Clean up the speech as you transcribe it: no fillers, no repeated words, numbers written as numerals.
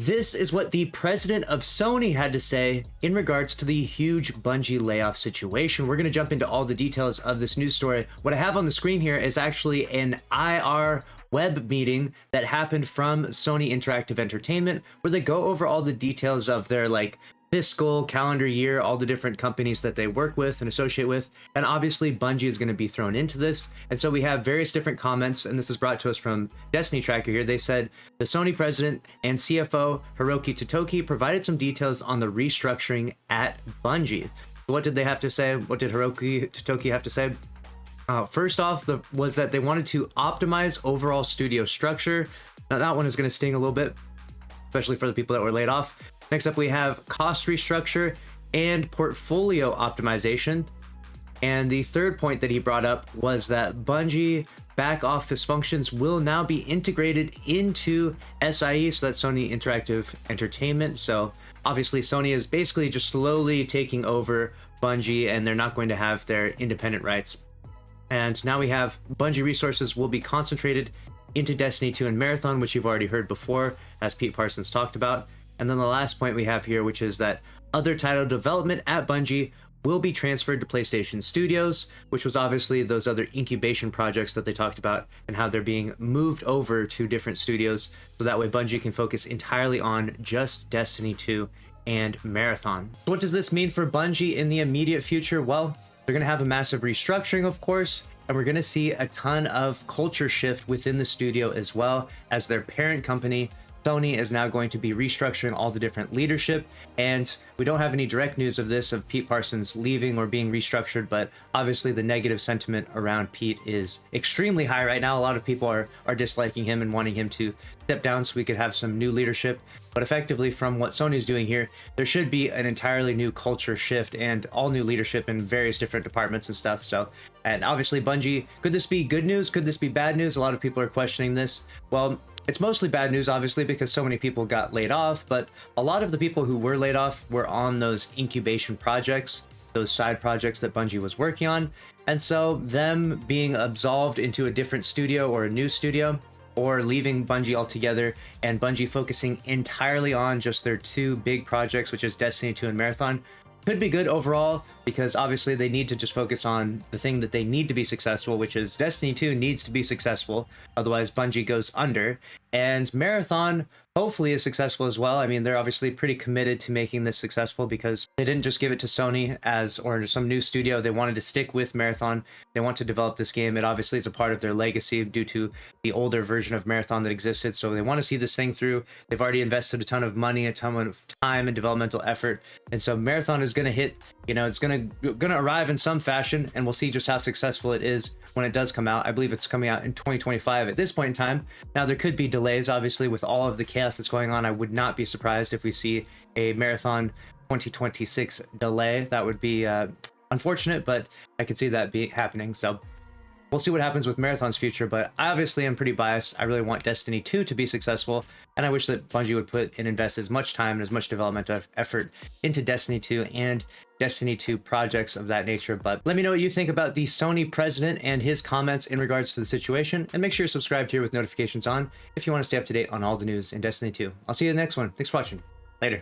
This is what the president of Sony had to say in regards to the huge Bungie layoff situation. We're going to jump into all the details of this news story. What I have on the screen here is actually an IR web meeting that happened from Sony Interactive Entertainment, where they go over all the details of their fiscal calendar year, all the different companies that they work with and associate with, and obviously Bungie is going to be thrown into this. And so we have various different comments, and this is brought to us from Destiny Tracker here. They said the Sony president and CFO Hiroki Totoki provided some details on the restructuring at Bungie. What did they have to say? What did Hiroki Totoki have to say? First off, was that they wanted to optimize overall studio structure. Now that one is going to sting a little bit, especially for the people that were laid off. Next up, we have cost restructure and portfolio optimization. And the third point that he brought up was that Bungie back office functions will now be integrated into SIE, so that's Sony Interactive Entertainment. So obviously Sony is basically just slowly taking over Bungie, and they're not going to have their independent rights. And now we have Bungie resources will be concentrated into Destiny 2 and Marathon, which you've already heard before, as Pete Parsons talked about. And then the last point we have here, which is that other title development at Bungie will be transferred to PlayStation Studios, which was obviously those other incubation projects that they talked about and how they're being moved over to different studios. So that way Bungie can focus entirely on just Destiny 2 and Marathon. So what does this mean for Bungie in the immediate future? Well, they're going to have a massive restructuring, of course, and we're going to see a ton of culture shift within the studio as well, as their parent company Sony is now going to be restructuring all the different leadership. And we don't have any direct news of this, of Pete Parsons leaving or being restructured, but obviously the negative sentiment around Pete is extremely high right now. A lot of people are disliking him and wanting him to step down so we could have some new leadership. But effectively, from what Sony's doing here, there should be an entirely new culture shift and all new leadership in various different departments and stuff. So, and obviously Bungie, could this be good news? Could this be bad news? A lot of people are questioning this. Well, it's mostly bad news, obviously, because so many people got laid off, but a lot of the people who were laid off were on those incubation projects, those side projects that Bungie was working on. And so them being absolved into a different studio or a new studio, or leaving Bungie altogether and Bungie focusing entirely on just their two big projects, which is Destiny 2 and Marathon, could be good overall, because obviously they need to just focus on the thing that they need to be successful, which is Destiny 2 needs to be successful, otherwise Bungie goes under. And Marathon hopefully is successful as well. I mean, they're obviously pretty committed to making this successful, because they didn't just give it to Sony or some new studio. They wanted to stick with Marathon. They want to develop this game. It obviously is a part of their legacy due to the older version of Marathon that existed. So they want to see this thing through. They've already invested a ton of money, a ton of time and developmental effort. And so Marathon is going to hit, it's going to arrive in some fashion, and we'll see just how successful it is when it does come out. I believe it's coming out in 2025 at this point in time. Now, there could be delays, obviously, with all of the chaos that's going on. I would not be surprised if we see a Marathon 2026 delay. That would be unfortunate, but I could see that happening. So we'll see what happens with Marathon's future, but I obviously am pretty biased. I really want Destiny 2 to be successful, and I wish that Bungie would put and invest as much time and as much developmental effort into Destiny 2 and Destiny 2 projects of that nature. But let me know what you think about the Sony president and his comments in regards to the situation, and make sure you're subscribed here with notifications on if you want to stay up to date on all the news in Destiny 2. I'll see you in the next one. Thanks for watching. Later.